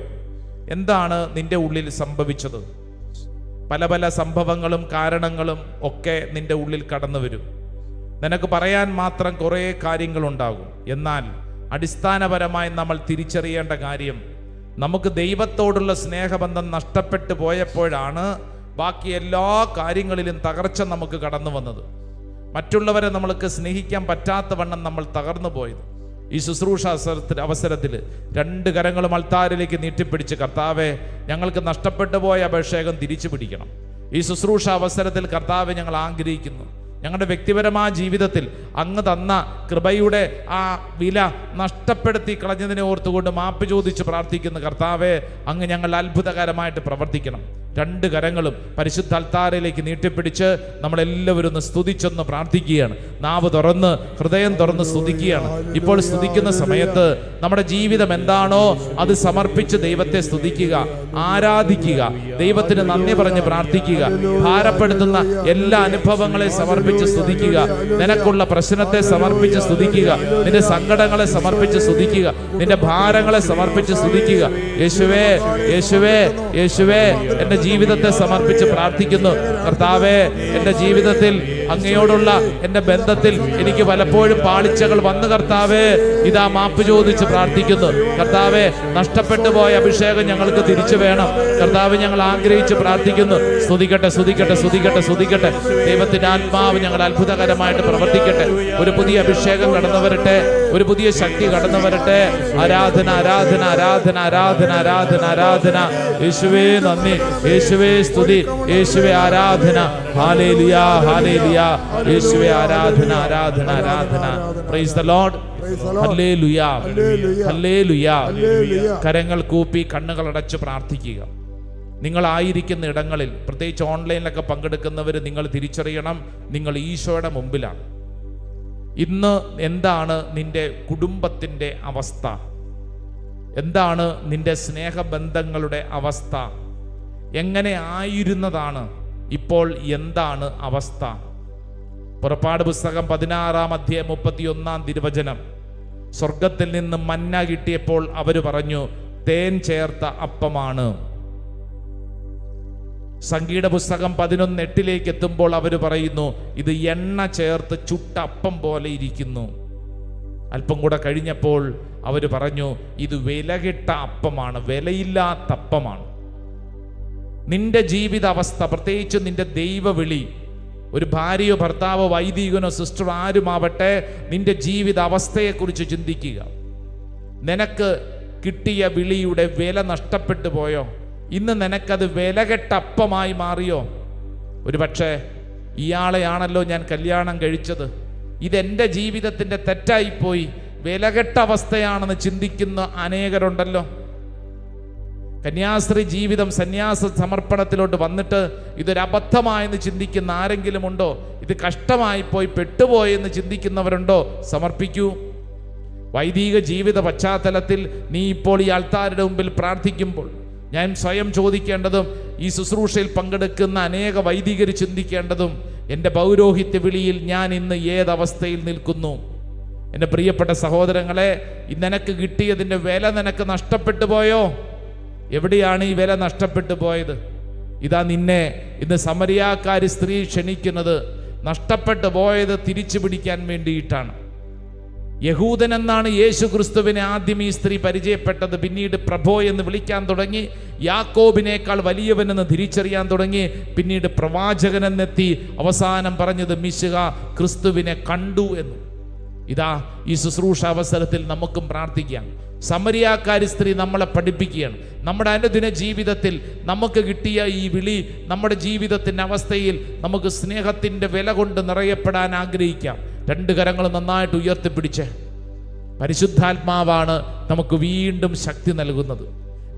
എന്താണ് നിന്റെ ഉള്ളിൽ സംഭവിച്ചത്? പല പല സംഭവങ്ങളും കാരണങ്ങളും ഒക്കെ നിന്റെ ഉള്ളിൽ കടന്നു വരും. നിനക്ക് പറയാൻ മാത്രം കുറേ കാര്യങ്ങളുണ്ടാകും. എന്നാൽ അടിസ്ഥാനപരമായി നമ്മൾ തിരിച്ചറിയേണ്ട കാര്യം, നമുക്ക് ദൈവത്തോടുള്ള സ്നേഹബന്ധം നഷ്ടപ്പെട്ടു പോയപ്പോഴാണ് ബാക്കി എല്ലാ കാര്യങ്ങളിലും തകർച്ച നമുക്ക് കടന്നു വന്നത്. മറ്റുള്ളവരെ നമ്മൾക്ക് സ്നേഹിക്കാൻ പറ്റാത്ത വണ്ണം നമ്മൾ തകർന്നു പോയത്. ഈ ശുശ്രൂഷ അവസരത്തിൽ 2 കരങ്ങളും അൾത്താരിലേക്ക് നീട്ടിപ്പിടിച്ച്, കർത്താവെ, ഞങ്ങൾക്ക് നഷ്ടപ്പെട്ടു പോയ അഭിഷേകം തിരിച്ചു പിടിക്കണം. ഈ ശുശ്രൂഷ അവസരത്തിൽ കർത്താവെ, ഞങ്ങൾ ആഗ്രഹിക്കുന്നു, ഞങ്ങളുടെ വ്യക്തിപരമായ ജീവിതത്തിൽ അങ്ങ് തന്ന കൃപയുടെ ആ വില നഷ്ടപ്പെടുത്തി കളഞ്ഞതിനെ ഓർത്തുകൊണ്ട് മാപ്പ് ചോദിച്ച് പ്രാർത്ഥിക്കുന്നു. കർത്താവെ, അങ്ങ് ഞങ്ങൾ അത്ഭുതകരമായിട്ട് പ്രവർത്തിക്കണം. 2 കരങ്ങളും പരിശുദ്ധ അൽത്താരയിലേക്ക് നീട്ടിപ്പിടിച്ച് നമ്മളെല്ലാവരും ഒന്ന് സ്തുതിച്ചൊന്ന് പ്രാർത്ഥിക്കുകയാണ്. നാവ് തുറന്ന്, ഹൃദയം തുറന്ന് സ്തുതിക്കുകയാണ്. ഇപ്പോൾ സ്തുതിക്കുന്ന സമയത്ത് നമ്മുടെ ജീവിതം എന്താണോ അത് സമർപ്പിച്ച് ദൈവത്തെ സ്തുതിക്കുക, ആരാധിക്കുക, ദൈവത്തിന് നന്ദി പറഞ്ഞ് പ്രാർത്ഥിക്കുക. ഭാരപ്പെടുത്തുന്ന എല്ലാ അനുഭവങ്ങളെ സമർപ്പിച്ച് സ്തുതിക്കുക. നിനക്കുള്ള പ്രശ്നത്തെ സമർപ്പിച്ച് സ്തുതിക്കുക. നിന്റെ സങ്കടങ്ങളെ സമർപ്പിച്ച് സ്തുതിക്കുക. നിന്റെ ഭാരങ്ങളെ സമർപ്പിച്ച് സ്തുതിക്കുക. യേശുവേ, യേശുവേ, യേശുവേ, എന്റെ ജീവിതത്തെ സമർപ്പിച്ച് പ്രാർത്ഥിക്കുന്നു. കർത്താവേ, എൻ്റെ ജീവിതത്തിൽ അങ്ങയോടുള്ള എൻ്റെ ബന്ധത്തിൽ എനിക്ക് പലപ്പോഴും പാളിച്ചകൾ വന്നു. കർത്താവേ, ഇതാ മാപ്പ് ചോദിച്ച് പ്രാർത്ഥിക്കുന്നു. കർത്താവേ, നഷ്ടപ്പെട്ടു പോയ അഭിഷേകം ഞങ്ങൾക്ക് തിരിച്ചു വേണം. കർത്താവ്, ഞങ്ങൾ ആഗ്രഹിച്ച് പ്രാർത്ഥിക്കുന്നു. സ്തുതിക്കട്ടെ, സ്തുതിക്കട്ടെ, സ്തുതിക്കട്ടെ, സ്തുതിക്കട്ടെ. ദൈവത്തിന്റെ ആത്മാവ് ഞങ്ങൾ അത്ഭുതകരമായിട്ട് പ്രവർത്തിക്കട്ടെ. ഒരു പുതിയ അഭിഷേകം കടന്നു വരട്ടെ. ഒരു പുതിയ ശക്തി കടന്നു വരട്ടെ. ആരാധന ആരാധന ആരാധന ആരാധന ആരാധന ആരാധന. യേശുവേ നന്ദി, യേശുവേ സ്തുതി, യേശുവേ ആരാധന. Hallelujah hallelujah. യേശുവേ ആരാധന ആരാധന ആരാധന. Price the Lord. Hallelujah hallelujah. കരങ്ങൾ കൂപ്പി കണ്ണുകൾ അടച്ച് പ്രാർത്ഥിക്കുക. നിങ്ങളായിരിക്കുന്ന ഇടങ്ങളിൽ, പ്രത്യേകിച്ച് ഓൺലൈനിലൊക്കെ പങ്കെടുക്കുന്നവർ, നിങ്ങൾ തിരിച്ചറിയണം, നിങ്ങൾ ഈശോയുടെ മുമ്പിലാണ്. ഇന്ന് എന്താണ് നിന്റെ കുടുംബത്തിൻ്റെ അവസ്ഥ? എന്താണ് നിന്റെ സ്നേഹബന്ധങ്ങളുടെ അവസ്ഥ? എങ്ങനെ ആയിരുന്നതാണ്, ഇപ്പോൾ എന്താണ് അവസ്ഥ? പുറപ്പാട് പുസ്തകം 16-ാം അധ്യായം 31-ാം തിരുവചനം. സ്വർഗത്തിൽ നിന്ന് മന്ന കിട്ടിയപ്പോൾ അവർ പറഞ്ഞു, തേൻ ചേർത്ത അപ്പമാണ്. സംഗീത പുസ്തകം 11:8 എത്തുമ്പോൾ അവർ പറയുന്നു, ഇത് എണ്ണ ചേർത്ത് ചുട്ട അപ്പം പോലെ ഇരിക്കുന്നു. അല്പം കൂടെ കഴിഞ്ഞപ്പോൾ അവർ പറഞ്ഞു, ഇത് വിലകിട്ട അപ്പമാണ്, വിലയില്ലാത്ത അപ്പമാണ്. നിന്റെ ജീവിതാവസ്ഥ, പ്രത്യേകിച്ച് നിന്റെ ദൈവവിളി, ഒരു ഭാര്യയോ ഭർത്താവോ വൈദികനോ സിസ്റ്ററോ ആരുമാവട്ടെ, നിന്റെ ജീവിത അവസ്ഥയെക്കുറിച്ച് ചിന്തിക്കുക. നിനക്ക് കിട്ടിയ വിളിയുടെ വില നഷ്ടപ്പെട്ടു പോയോ? ഇന്ന് നിനക്കത് വിലകെട്ട അപ്പമായി മാറിയോ? ഒരു പക്ഷേ ഇയാളെയാണല്ലോ ഞാൻ കല്യാണം കഴിച്ചത്, ഇതെൻ്റെ ജീവിതത്തിൻ്റെ തെറ്റായിപ്പോയി, വിലകെട്ട അവസ്ഥയാണെന്ന് ചിന്തിക്കുന്ന അനേകരുണ്ടല്ലോ. കന്യാസ്ത്രീ ജീവിതം സന്യാസ സമർപ്പണത്തിലോട്ട് വന്നിട്ട് ഇതൊരബദ്ധമായെന്ന് ചിന്തിക്കുന്ന ആരെങ്കിലും ഉണ്ടോ? ഇത് കഷ്ടമായിപ്പോയി, പെട്ടുപോയെന്ന് ചിന്തിക്കുന്നവരുണ്ടോ? സമർപ്പിക്കൂ. വൈദിക ജീവിത പശ്ചാത്തലത്തിൽ നീ ഇപ്പോൾ ഈ ആൾത്താരുടെ മുമ്പിൽ പ്രാർത്ഥിക്കുമ്പോൾ ഞാൻ സ്വയം ചോദിക്കേണ്ടതും, ഈ ശുശ്രൂഷയിൽ പങ്കെടുക്കുന്ന അനേക വൈദികർ ചിന്തിക്കേണ്ടതും, എൻ്റെ പൗരോഹിത്യ വിളിയിൽ ഞാൻ ഇന്ന് ഏതവസ്ഥയിൽ നിൽക്കുന്നു? എൻ്റെ പ്രിയപ്പെട്ട സഹോദരങ്ങളെ, നിനക്ക് കിട്ടിയതിൻ്റെ വില നിനക്ക് നഷ്ടപ്പെട്ടു പോയോ? എവിടെയാണ് ഈ വില നഷ്ടപ്പെട്ടു പോയത്? ഇതാ നിന്നെ ഇന്ന് സമരിയാക്കാരി സ്ത്രീ ക്ഷണിക്കുന്നത് നഷ്ടപ്പെട്ടു പോയത് തിരിച്ചു പിടിക്കാൻ വേണ്ടിയിട്ടാണ്. യഹൂദൻ എന്നാണ് യേശു ക്രിസ്തുവിനെ ആദ്യം ഈ സ്ത്രീ പരിചയപ്പെട്ടത്. പിന്നീട് പ്രഭോ എന്ന് വിളിക്കാൻ തുടങ്ങി. യാക്കോബിനേക്കാൾ വലിയവനെന്ന് തിരിച്ചറിയാൻ തുടങ്ങി. പിന്നീട് പ്രവാചകനെന്നെത്തി. അവസാനം പറഞ്ഞത് മിശിഹ ക്രിസ്തുവിനെ കണ്ടു എന്ന്. ഇതാ ഈ ശുശ്രൂഷ അവസരത്തിൽ നമുക്കും പ്രാർത്ഥിക്കാം. സമരിയാക്കാരി സ്ത്രീ നമ്മളെ പഠിപ്പിക്കുകയാണ്. നമ്മുടെ അനുദിന ജീവിതത്തിൽ നമുക്ക് കിട്ടിയ ഈ വിളി, നമ്മുടെ ജീവിതത്തിൻ്റെ അവസ്ഥയിൽ നമുക്ക് സ്നേഹത്തിൻ്റെ വില കൊണ്ട് നിറയപ്പെടാൻ ആഗ്രഹിക്കാം. രണ്ട് കരങ്ങൾ നന്നായിട്ട് ഉയർത്തിപ്പിടിച്ച്, പരിശുദ്ധാത്മാവാണ് നമുക്ക് വീണ്ടും ശക്തി നൽകുന്നത്.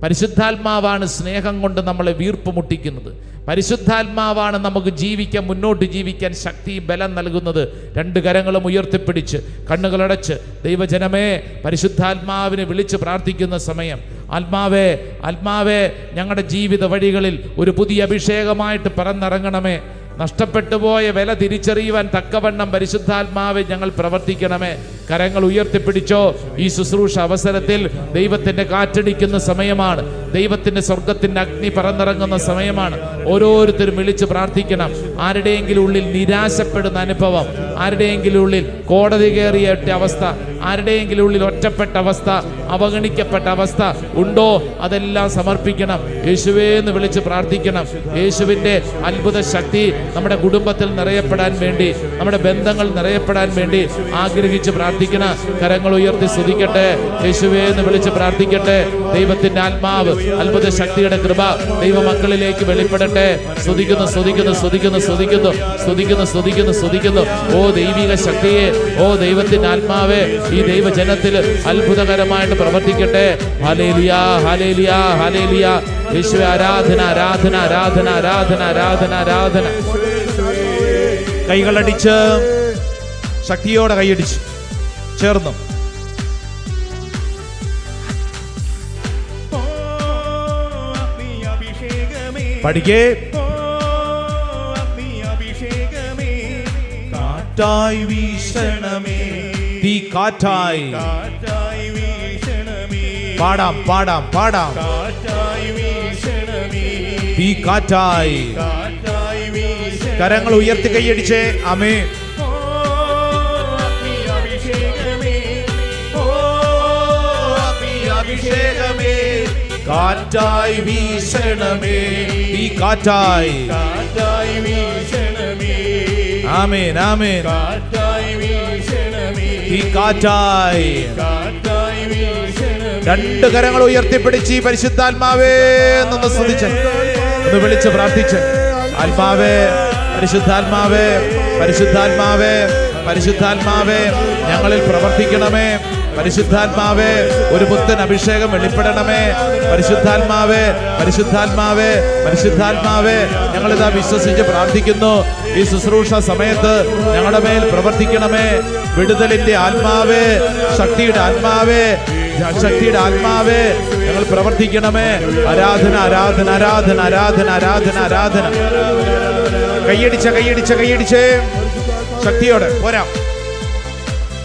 പരിശുദ്ധാത്മാവാണ് സ്നേഹം കൊണ്ട് നമ്മളെ വീർപ്പ് മുട്ടിക്കുന്നത്. പരിശുദ്ധാത്മാവാണ് നമുക്ക് ജീവിക്കാൻ, മുന്നോട്ട് ജീവിക്കാൻ ശക്തി ബലം നൽകുന്നത്. രണ്ട് കരങ്ങളും ഉയർത്തിപ്പിടിച്ച് കണ്ണുകളടച്ച് ദൈവജനമേ, പരിശുദ്ധാത്മാവിനെ വിളിച്ച് പ്രാർത്ഥിക്കുന്ന സമയം, ആത്മാവേ ആത്മാവേ, ഞങ്ങളുടെ ജീവിത വഴികളിൽ ഒരു പുതിയ അഭിഷേകമായിട്ട് പറന്നിറങ്ങണമേ. നഷ്ടപ്പെട്ടു പോയ വില തിരിച്ചറിയുവാൻ തക്കവണ്ണം പരിശുദ്ധാത്മാവെ ഞങ്ങൾ പ്രവർത്തിക്കണമേ. കരങ്ങൾ ഉയർത്തിപ്പിടിച്ചോ. ഈ ശുശ്രൂഷ അവസരത്തിൽ ദൈവത്തിൻ്റെ കാറ്റടിക്കുന്ന സമയമാണ്. ദൈവത്തിൻ്റെ സ്വർഗത്തിൻ്റെ അഗ്നി പറന്നിറങ്ങുന്ന സമയമാണ്. ഓരോരുത്തരും വിളിച്ച് പ്രാർത്ഥിക്കണം. ആരുടെയെങ്കിലും ഉള്ളിൽ നിരാശപ്പെടുന്ന അനുഭവം, ആരുടെയെങ്കിലും ഉള്ളിൽ കോടതി കയറിയ അവസ്ഥ, ആരുടെയെങ്കിലും ഉള്ളിൽ ഒറ്റപ്പെട്ട അവസ്ഥ, അവഗണിക്കപ്പെട്ട അവസ്ഥ ഉണ്ടോ? അതെല്ലാം സമർപ്പിക്കണം. യേശുവേ എന്ന് വിളിച്ച് പ്രാർത്ഥിക്കണം. യേശുവിൻ്റെ അത്ഭുത ശക്തി നമ്മുടെ കുടുംബത്തിൽ നിറയപ്പെടാൻ വേണ്ടി, നമ്മുടെ ബന്ധങ്ങൾ നിറയപ്പെടാൻ വേണ്ടി ആഗ്രഹിച്ച് പ്രാർത്ഥിക്കണം. കരങ്ങൾ ഉയർത്തി സ്തുതിക്കട്ടെ. യേശുവേ എന്ന് വിളിച്ച് പ്രാർത്ഥിക്കട്ടെ. ദൈവത്തിൻ്റെ ആത്മാവ്, അത്ഭുത ശക്തിയുടെ കൃപ ദൈവമക്കളിലേക്ക് വെളിപ്പെടട്ടെ. സ്തുതിക്കുന്നു സ്തുതിക്കുന്നു സ്തുതിക്കുന്നു സ്തുതിക്കുന്നു സ്തുതിക്കുന്നു സ്തുതിക്കുന്നു സ്തുതിക്കുന്നു. ഓ ദൈവിക ശക്തിയെ, ഓ ദൈവത്തിൻ്റെ ആത്മാവേ, ഈ ദൈവജനത്തിൽ അത്ഭുതകരമായിട്ട് പ്രവർത്തിക്കട്ടെ. Hallelujah hallelujah hallelujah. യേശുവേ ആരാധന ആരാധന ആരാധന ആരാധന ആരാധന ആരാധന. കൈകളടിച്ച് ശക്തിയോടെ കൈയടിച്ച് ചേർന്നു പഠിക്കേ. കാറ്റായി വീശണമേ, തീ കാറ്റായി പാടാം പാടാം പാടാം. തീ കാറ്റായി. കരങ്ങൾ ഉയർത്തി കൈയടിച്ചേ. ആമേൻ. അഭിഷേകമേ, കാറ്റായി വീശണമേ, തീ കാറ്റായി. ആമേൻ ആമേൻ. ഈ കാറ്റായി രണ്ട് കരങ്ങൾ ഉയർത്തിപ്പിടിച്ച് ഈ പരിശുദ്ധാത്മാവേ എന്നൊന്ന് സ്തുതിച്ച് ഒന്ന് വിളിച്ച് പ്രാർത്ഥിച്ച്, ആത്മാവേ, പരിശുദ്ധാത്മാവേ, പരിശുദ്ധാത്മാവേ, പരിശുദ്ധാത്മാവേ, ഞങ്ങളിൽ പ്രവർത്തിക്കണമേ. പരിശുദ്ധാത്മാവേ, ഒരു പുത്തൻ അഭിഷേകം വെളിപ്പെടണമേ. പരിശുദ്ധാത്മാവേ, പരിശുദ്ധാത്മാവേ, പരിശുദ്ധാത്മാവേ, ഞങ്ങളിതാ വിശ്വസിച്ച് പ്രാർത്ഥിക്കുന്നു. ഈ ശുശ്രൂഷ സമയത്ത് ഞങ്ങളുടെ മേൽ പ്രവർത്തിക്കണമേ. വിടുതലിന്റെ ആത്മാവേ, ശക്തിയുടെ ആത്മാവേ, ശക്തിയുടെ ആത്മാവേ, ഞങ്ങൾ പ്രവർത്തിക്കണമേ. ആരാധന, ആരാധന, ആരാധന, ആരാധന, ആരാധന, ആരാധന. കൈയടിച്ച കൈയടിച്ച കൈയടിച്ചേ, ശക്തിയോടെ പോരാ.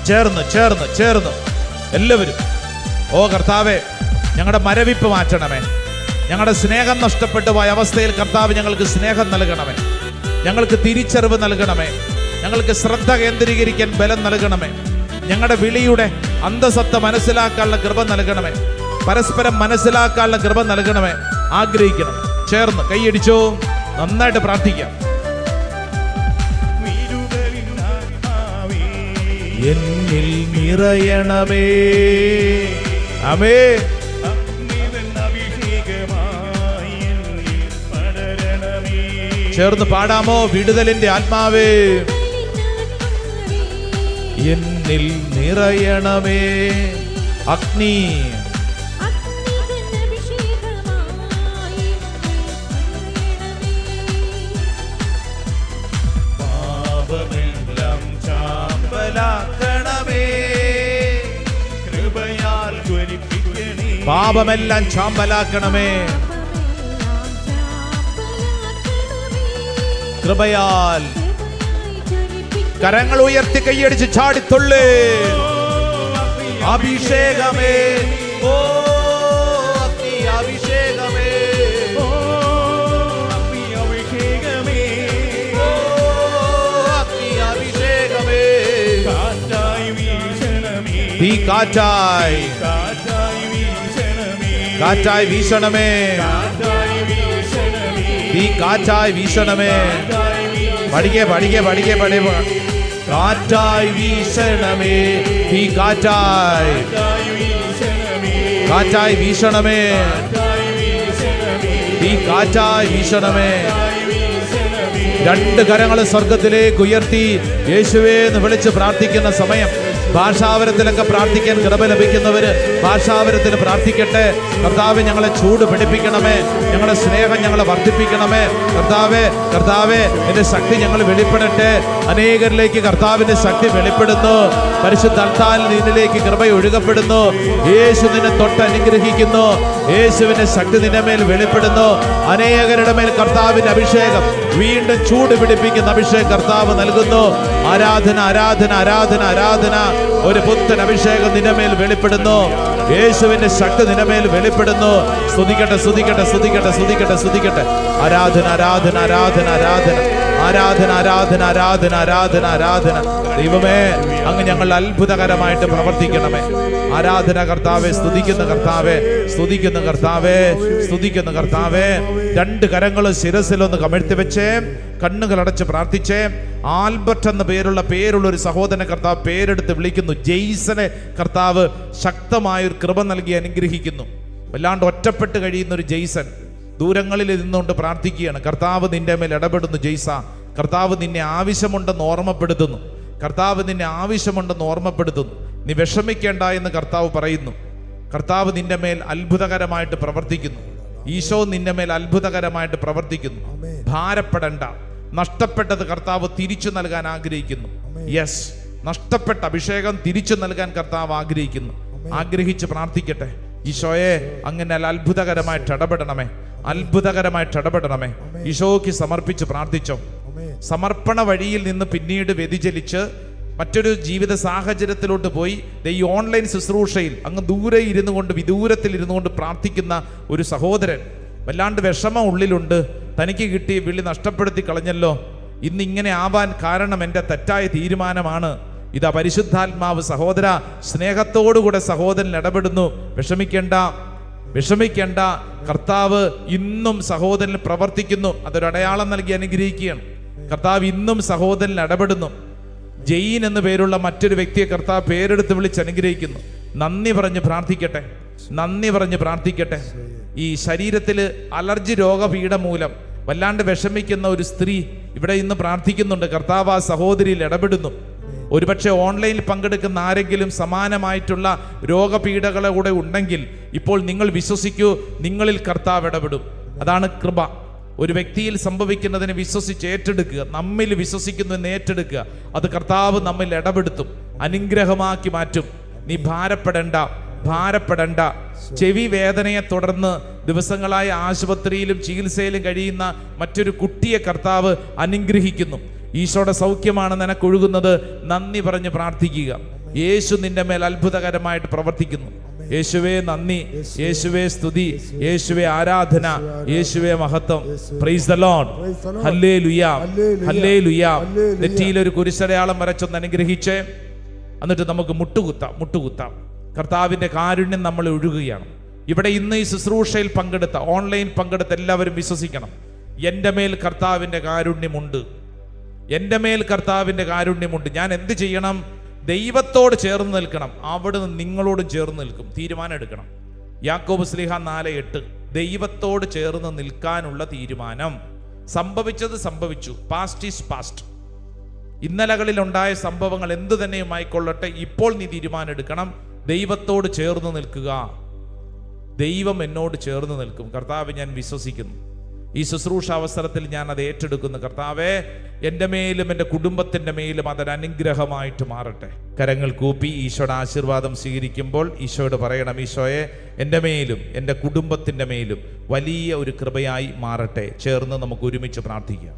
ചേർന്ന് ചേർന്ന് ചേർന്ന് എല്ലാവരും. ഓ കർത്താവേ, ഞങ്ങളുടെ മരവിപ്പ് മാറ്റണമേ. ഞങ്ങളുടെ സ്നേഹം നഷ്ടപ്പെട്ടു പോയ അവസ്ഥയിൽ കർത്താവ് ഞങ്ങൾക്ക് സ്നേഹം നൽകണമേ. ഞങ്ങൾക്ക് തിരിച്ചറിവ് നൽകണമേ. ഞങ്ങൾക്ക് ശ്രദ്ധ കേന്ദ്രീകരിക്കാൻ ബലം നൽകണമേ. ഞങ്ങളുടെ വിളിയുടെ അന്തസത്ത മനസ്സിലാക്കാനുള്ള കൃപ നൽകണമേ. പരസ്പരം മനസ്സിലാക്കാനുള്ള കൃപ നൽകണമേ. ആഗ്രഹിക്കണം. ചേർന്ന് കൈയടിച്ചോ, നന്നായിട്ട് പ്രാർത്ഥിക്കാം. എന്നിൽ നിറയണമേ. ആമേൻ. ചേർന്ന് പാടാമോ? വിടുതലിന്റെ ആത്മാവേ, എന്നിൽ നിറയണമേ. അഗ്നി, പാപമെല്ലാം ചാമ്പലാക്കണമേ. കൃപയാൽ ജ്വലിപ്പിക്കണേ. പാപമെല്ലാം ചാമ്പലാക്കണമേ. കൃപയാൽ. കരങ്ങൾ ഉയർത്തി കൈയടിച്ച് ചാടിത്തുള്ളേ. അഭിഷേകമേ, ഓ അഗ്നി അഭിഷേകമേ, ഓ അഗ്നി അഭിഷേകമേ, ഓ അഗ്നി അഭിഷേകമേ. കാറ്റായി വീശണമേ, തീ കാറ്റായി, കാറ്റായി വീശണമേ, കാറ്റായി വീശണമേ, തീ കാറ്റായി വീശണമേ. പഠിക്കേ പഠിക്കേ പഠിക്കേ പഠി. കാറ്റായി വീശണമേ, തീ കാറ്റായി, കാറ്റായി വീശണമേ, തീ കാറ്റായി വീശണമേ. രണ്ട് കരങ്ങൾ സ്വർഗത്തിലേക്ക് ഉയർത്തി യേശുവേ എന്ന് വിളിച്ച് പ്രാർത്ഥിക്കുന്ന സമയം ഭാഷാവരത്തിലൊക്കെ പ്രാർത്ഥിക്കാൻ കൃപ ലഭിക്കുന്നവര് ഭാഷാവരത്തിൽ പ്രാർത്ഥിക്കട്ടെ. കർത്താവെ, ഞങ്ങളെ ചൂട് പിടിപ്പിക്കണമേ. ഞങ്ങളുടെ സ്നേഹം ഞങ്ങളെ വർദ്ധിപ്പിക്കണമേ. കർത്താവെ, കർത്താവെ, എന്റെ ശക്തി ഞങ്ങൾ വെളിപ്പെടട്ടെ. അനേകരിലേക്ക് കർത്താവിന്റെ ശക്തി വെളിപ്പെടുന്നു. പരിശുദ്ധ അൽത്താരിൽ നിന്നിലേക്ക് കൃപ ഒഴുകപ്പെടുന്നു. യേശു നിന്നെ തൊട്ട് അനുഗ്രഹിക്കുന്നു. യേശുവിന്റെ ശക്തി നിന്റെ മേൽ വെളിപ്പെടുന്നു. അനേകരുടെ മേൽ കർത്താവിന്റെ അഭിഷേകം, വീണ്ടും ചൂട് പിടിപ്പിക്കുന്ന അഭിഷേകം കർത്താവ് നൽകുന്നു. ആരാധന, ആരാധന, ആരാധന, ആരാധന. ഒരു പുത്തൻ അഭിഷേകം നിന്റെ മേൽ വെളിപ്പെടുന്നു. യേശുവിന്റെ ശക്തി നിന്റെ മേൽ വെളിപ്പെടുന്നു. സ്തുതിക്കട്ടെ, സ്തുതിക്കട്ടെ, സ്തുതിക്കട്ടെ, സ്തുതിക്കട്ടെ, സ്തുതിക്കട്ടെ. ആരാധന, ആരാധന, ആരാധന, ആരാധന, ആരാധന, ആരാധന, ആരാധന, ആരാധന, ആരാധന. ദൈവമേ, അങ്ങ് ഞങ്ങൾ അത്ഭുതകരമായിട്ട് പ്രവർത്തിക്കണമേ. ആരാധന കർത്താവേ, സ്തുതിക്കുന്ന കർത്താവേ, സ്തുതിക്കുന്ന കർത്താവേ, സ്തുതിക്കുന്ന കർത്താവേ. രണ്ട് കരങ്ങളും ശിരസിലൊന്ന് കമിഴ്ത്തി വെച്ചേ, കണ്ണുകൾ അടച്ച് പ്രാർത്ഥിച്ചേ. ആൽബർട്ട് എന്ന പേരുള്ള ഒരു സഹോദരനെ കർത്താവ് പേരെടുത്ത് വിളിക്കുന്നു. ജെയ്സനെ കർത്താവ് ശക്തമായൊരു കൃപ നൽകി അനുഗ്രഹിക്കുന്നു. വല്ലാണ്ട് ഒറ്റപ്പെട്ട് കഴിയുന്ന ഒരു ജെയ്സൺ ദൂരങ്ങളിൽ നിന്നുകൊണ്ട് പ്രാർത്ഥിക്കുകയാണ്. കർത്താവ് നിന്റെ മേൽ ഇടപെടുന്നു. ജെയ്സ, കർത്താവ് നിന്നെ ആവശ്യമുണ്ടെന്ന് ഓർമ്മപ്പെടുത്തുന്നു. കർത്താവ് നിന്നെ ആവശ്യമുണ്ടെന്ന് ഓർമ്മപ്പെടുത്തുന്നു. നീ വിഷമിക്കേണ്ട എന്ന് കർത്താവ് പറയുന്നു. കർത്താവ് നിന്റെ മേൽ അത്ഭുതകരമായിട്ട് പ്രവർത്തിക്കുന്നു. ഈശോ നിന്റെ മേൽ അത്ഭുതകരമായിട്ട് പ്രവർത്തിക്കുന്നു. ഭാരപ്പെടണ്ട. നഷ്ടപ്പെട്ടത് കർത്താവ് തിരിച്ചു നൽകാൻ ആഗ്രഹിക്കുന്നു. യെസ്, നഷ്ടപ്പെട്ട അഭിഷേകം തിരിച്ചു നൽകാൻ കർത്താവ് ആഗ്രഹിക്കുന്നു. ആഗ്രഹിച്ച് പ്രാർത്ഥിക്കട്ടെ. ഈശോയെ, അങ്ങനെ അത്ഭുതകരമായിട്ട് ഇടപെടണമേ, അത്ഭുതകരമായിട്ട് ഇടപെടണമേ. ഈശോയ്ക്ക് സമർപ്പിച്ച് പ്രാർത്ഥിച്ചോ. സമർപ്പണ വഴിയിൽ നിന്ന് പിന്നീട് വ്യതിചലിച്ച് മറ്റൊരു ജീവിത സാഹചര്യത്തിലോട്ട് പോയി ഈ ഓൺലൈൻ ശുശ്രൂഷയിൽ അങ്ങ് ദൂരെ ഇരുന്നു കൊണ്ട്, വിദൂരത്തിൽ ഇരുന്നു കൊണ്ട് പ്രാർത്ഥിക്കുന്ന ഒരു സഹോദരൻ. വല്ലാണ്ട് വിഷമം ഉള്ളിലുണ്ട്. തനിക്ക് കിട്ടിയ വിളി നഷ്ടപ്പെടുത്തി കളഞ്ഞല്ലോ. ഇന്നിങ്ങനെ ആവാൻ കാരണം എൻ്റെ തെറ്റായ തീരുമാനമാണ്. ഇതാ പരിശുദ്ധാത്മാവ് സഹോദര സ്നേഹത്തോടുകൂടെ സഹോദരൻ ഇടപെടുന്നു. വിഷമിക്കേണ്ട, വിഷമിക്കേണ്ട. കർത്താവ് ഇന്നും സഹോദരനിൽ പ്രവർത്തിക്കുന്നു. അതൊരു അടയാളം നൽകി അനുഗ്രഹിക്കുകയാണ്. കർത്താവ് ഇന്നും സഹോദരനിൽ ഇടപെടുന്നു. ജെയിൻ എന്ന് പേരുള്ള മറ്റൊരു വ്യക്തിയെ കർത്താവ് പേരെടുത്ത് വിളിച്ച് അനുഗ്രഹിക്കുന്നു. നന്ദി പറഞ്ഞ് പ്രാർത്ഥിക്കട്ടെ, നന്ദി പറഞ്ഞ് പ്രാർത്ഥിക്കട്ടെ. ഈ ശരീരത്തിൽ അലർജി രോഗപീഠ മൂലം വല്ലാണ്ട് വിഷമിക്കുന്ന ഒരു സ്ത്രീ ഇവിടെ ഇന്ന് പ്രാർത്ഥിക്കുന്നുണ്ട്. കർത്താവ് ആ സഹോദരിയിൽ ഇടപെടുന്നു. ഒരുപക്ഷെ ഓൺലൈനിൽ പങ്കെടുക്കുന്ന ആരെങ്കിലും സമാനമായിട്ടുള്ള രോഗപീഠകളെ കൂടെ ഉണ്ടെങ്കിൽ ഇപ്പോൾ നിങ്ങൾ വിശ്വസിക്കൂ, നിങ്ങളിൽ കർത്താവ് ഇടപെടും. അതാണ് കൃപ. ഒരു വ്യക്തിയിൽ സംഭവിക്കുന്നതിനെ വിശ്വസിച്ച് ഏറ്റെടുക്കുക, നമ്മിൽ വിശ്വസിക്കുന്നു എന്ന് ഏറ്റെടുക്കുക. അത് കർത്താവ് നമ്മിൽ ഇടപെടുത്തും, അനുഗ്രഹമാക്കി മാറ്റും. നീ ഭാരപ്പെടണ്ട, ഭാരപ്പെടണ്ട. ചെവി വേദനയെ തുടർന്ന് ദിവസങ്ങളായി ആശുപത്രിയിലും ചികിത്സയിലും കഴിയുന്ന മറ്റൊരു കുട്ടിയെ കർത്താവ് അനുഗ്രഹിക്കുന്നു. ഈശോയുടെ സൗഖ്യമാണ് നിനക്കൊഴുകുന്നത്. നന്ദി പറഞ്ഞ് പ്രാർത്ഥിക്കുക. യേശു നിന്റെ മേൽ അത്ഭുതകരമായിട്ട് പ്രവർത്തിക്കുന്നു. യേശുവേ നന്ദി, യേശുവേ സ്തുതി, യേശുവേ ആരാധന, യേശുവേ മഹത്വം. Praise the Lord. Hallelujah, hallelujah. നെറ്റിയിൽ ഒരു കുരിശടയാളം വരച്ചൊന്ന് അനുഗ്രഹിച്ചേ. എന്നിട്ട് നമുക്ക് മുട്ടുകുത്താം. കർത്താവിൻ്റെ കാരുണ്യം നമ്മൾ ഒഴുകുകയാണ്. ഇവിടെ ഇന്ന് ഈ ശുശ്രൂഷയിൽ പങ്കെടുത്ത, ഓൺലൈൻ പങ്കെടുത്ത എല്ലാവരും വിശ്വസിക്കണം, എൻ്റെ മേൽ കർത്താവിൻ്റെ കാരുണ്യമുണ്ട്, എൻ്റെ മേൽ കർത്താവിൻ്റെ കാരുണ്യമുണ്ട്. ഞാൻ എന്ത് ചെയ്യണം? ദൈവത്തോട് ചേർന്ന് നിൽക്കണം. അവിടുന്ന് നിങ്ങളോടും ചേർന്ന് നിൽക്കും. തീരുമാനം എടുക്കണം. യാക്കോബ് ശ്ലീഹ 4:8 ദൈവത്തോട് ചേർന്ന് നിൽക്കാനുള്ള തീരുമാനം. സംഭവിച്ചത് സംഭവിച്ചു, പാസ്റ്റ് ഈസ് പാസ്റ്റ്. ഇന്നലകളിൽ ഉണ്ടായ സംഭവങ്ങൾ എന്തു തന്നെയുമായിക്കൊള്ളട്ടെ, ഇപ്പോൾ നീ തീരുമാനം എടുക്കണം. ദൈവത്തോട് ചേർന്ന് നിൽക്കുക. ദൈവം എന്നോട് ചേർന്ന് നിൽക്കും. കർത്താവ്, ഞാൻ വിശ്വസിക്കുന്നു. ഈ ശുശ്രൂഷ അവസരത്തിൽ ഞാൻ അത് ഏറ്റെടുക്കുന്നു. കർത്താവേ, എൻ്റെ മേലും എൻ്റെ കുടുംബത്തിൻ്റെ മേലും അതൊരു അനുഗ്രഹമായിട്ട് മാറട്ടെ. കരങ്ങൾ കൂപ്പി ഈശോയുടെ ആശീർവാദം സ്വീകരിക്കുമ്പോൾ ഈശോയോട് പറയണം, ഈശോയെ, എൻ്റെ മേലും എൻ്റെ കുടുംബത്തിൻ്റെ മേലും വലിയ ഒരു കൃപയായി മാറട്ടെ. ചേർന്ന് നമുക്ക് ഒരുമിച്ച് പ്രാർത്ഥിക്കാം.